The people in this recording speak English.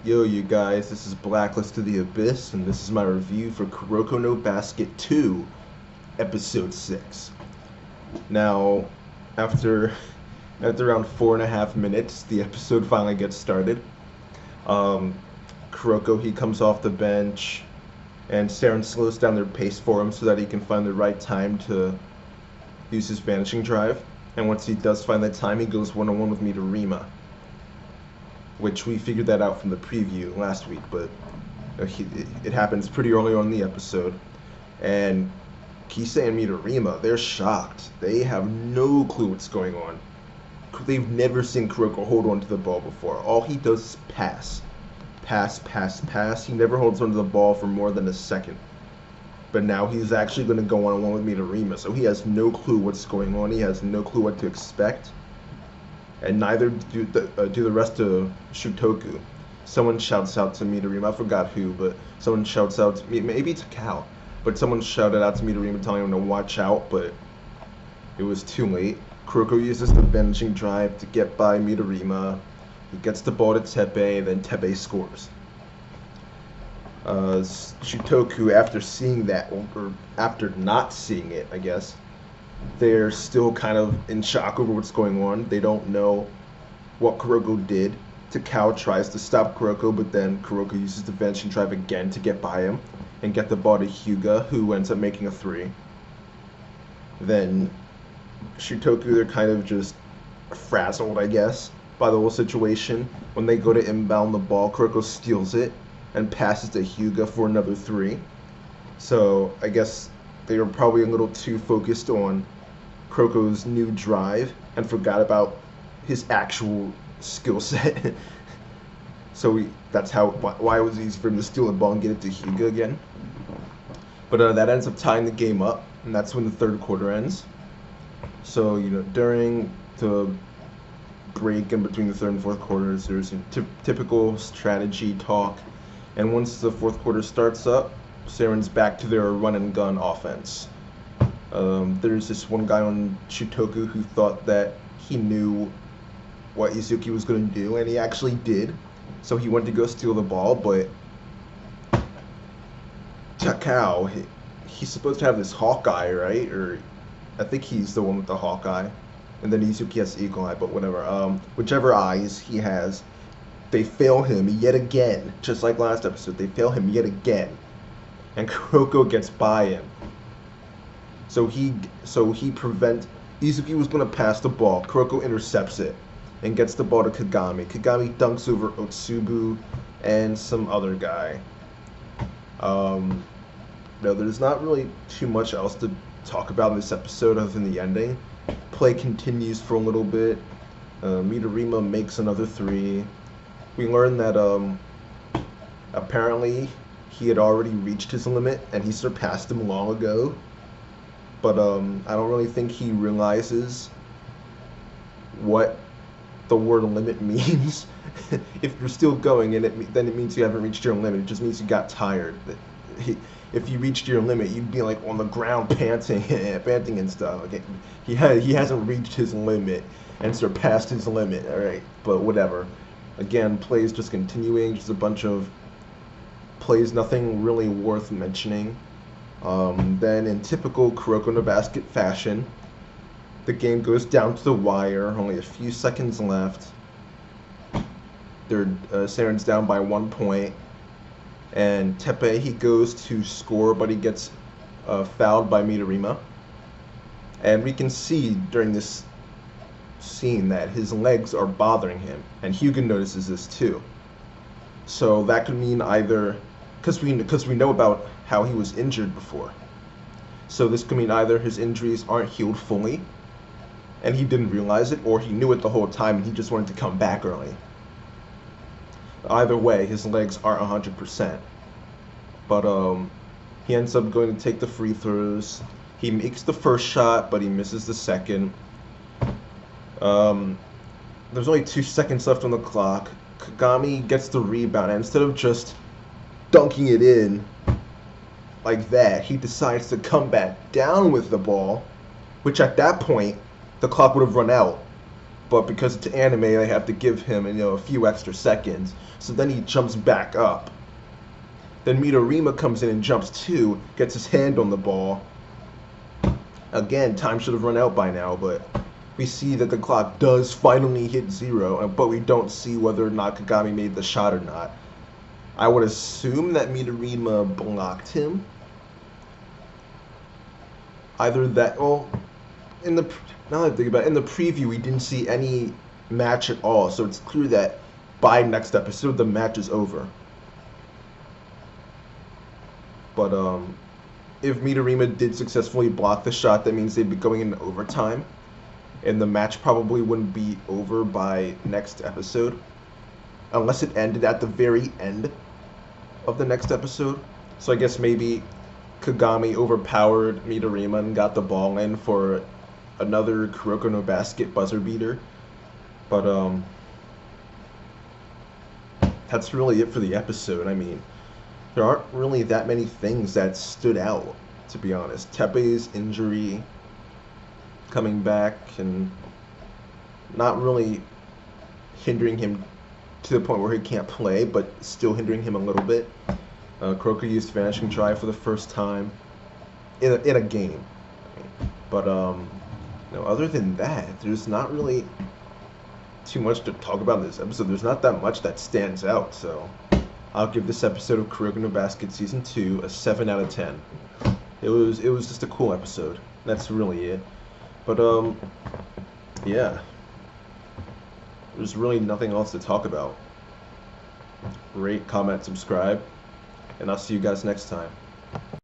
Yo, you guys, this is Blacklist to the Abyss, and this is my review for Kuroko no Basket 2, Episode 6. Now, after around 4.5 minutes, the episode finally gets started. Um, Kuroko, he comes off the bench, and Seirin slows down their pace for him so that he can find the right time to use his vanishing drive. And once he does find that time, he goes one-on-one with Midorima, which we figured that out from the preview last week, but it happens pretty early on in the episode. And Kisei and Midorima, they're shocked. They have no clue what's going on. They've never seen Kuroko hold on to the ball before. All he does is pass. Pass, pass, pass. He never holds onto the ball for more than a second. But now he's actually going to go one-on-one with Midorima, so he has no clue what's going on. He has no clue what to expect. And neither do the rest of Shutoku. Someone shouts out to Midorima, I forgot who, but someone shouts out to me, maybe it's Cal, but someone shouted out to Midorima telling him to watch out, but it was too late. Kuroko uses the vanishing drive to get by Midorima. He gets the ball to Teppei, then Teppei scores. Shutoku, after seeing that, or after not seeing it, I guess, they're still kind of in shock over what's going on. They don't know what Kuroko did. Takao tries to stop Kuroko, but then Kuroko uses the vanishing drive again to get by him and get the ball to Hyuga, who ends up making a 3. Then Shutoku, they're kind of just frazzled, I guess, by the whole situation. When they go to inbound the ball, Kuroko steals it and passes to Hyuga for another 3. So I guess they were probably a little too focused on Kuroko's new drive and forgot about his actual skill set. So that's why it was easy for him to steal the ball and get it to Hyuga again. But that ends up tying the game up, and that's when the third quarter ends. So during the break in between the third and fourth quarters, there's a typical strategy talk, and once the fourth quarter starts up, Seirin's back to their run and gun offense. There's this one guy on Shutoku who thought that he knew what Izuki was going to do, and he actually did. So he went to go steal the ball, but Takao, he's supposed to have this Hawkeye, right? Or I think he's the one with the Hawkeye. And then Izuki has Eagle Eye, but whatever. Whichever eyes he has, they fail him yet again. Just like last episode, they fail him yet again. And Kuroko gets by him. So he Izuki was going to pass the ball. Kuroko intercepts it and gets the ball to Kagami. Kagami dunks over Otsubu and some other guy. No, there's not really too much else to talk about in this episode other than the ending. Play continues for a little bit. Midorima makes another 3. We learn that apparently he had already reached his limit and he surpassed him long ago. But I don't really think he realizes what the word limit means. If you're still going, and then it means you haven't reached your limit. It just means you got tired. If you reached your limit, you'd be like on the ground panting and stuff. Okay? He hasn't reached his limit and surpassed his limit. All right, but whatever. Again, plays just continuing. Just a bunch of plays, nothing really worth mentioning. Then in typical Kuroko no Basket fashion, the game goes down to the wire, only a few seconds left. Seirin's down by 1 point, and Teppei, he goes to score, but he gets fouled by Midorima. And we can see during this scene that his legs are bothering him, and Hyuga notices this too. So that could mean either, because we know about how he was injured before. So this could mean either his injuries aren't healed fully, and he didn't realize it, or he knew it the whole time and he just wanted to come back early. Either way, his legs aren't 100%. But he ends up going to take the free throws. He makes the first shot, but he misses the second. There's only 2 seconds left on the clock. Kagami gets the rebound, and instead of just dunking it in like that, he decides to come back down with the ball, which at that point the clock would have run out. but because it's anime, they have to give him, a few extra seconds. So then he jumps back up. Then Midorima comes in and jumps too, gets his hand on the ball. Again, time should have run out by now, but we see that the clock does finally hit 0, but we don't see whether or not Kagami made the shot or not. I would assume that Midorima blocked him. Either that, well, now that I think about it, in the preview we didn't see any match at all, so it's clear that by next episode the match is over. But if Midorima did successfully block the shot, that means they'd be going into overtime, and the match probably wouldn't be over by next episode, unless it ended at the very end of the next episode. So I guess maybe Kagami overpowered Midorima and got the ball in for another Kuroko no Basket buzzer beater. But that's really it for the episode. I mean, there aren't really that many things that stood out, to be honest. Teppei's injury, coming back, and not really hindering him to the point where he can't play, but still hindering him a little bit. Kuroko used Vanishing Drive for the first time in a game. But other than that, there's not really too much to talk about in this episode. There's not that much that stands out, so I'll give this episode of Kuroko no Basket Season 2 a 7 out of 10. It was just a cool episode. That's really it. But yeah. There's really nothing else to talk about. Rate, comment, subscribe, and I'll see you guys next time.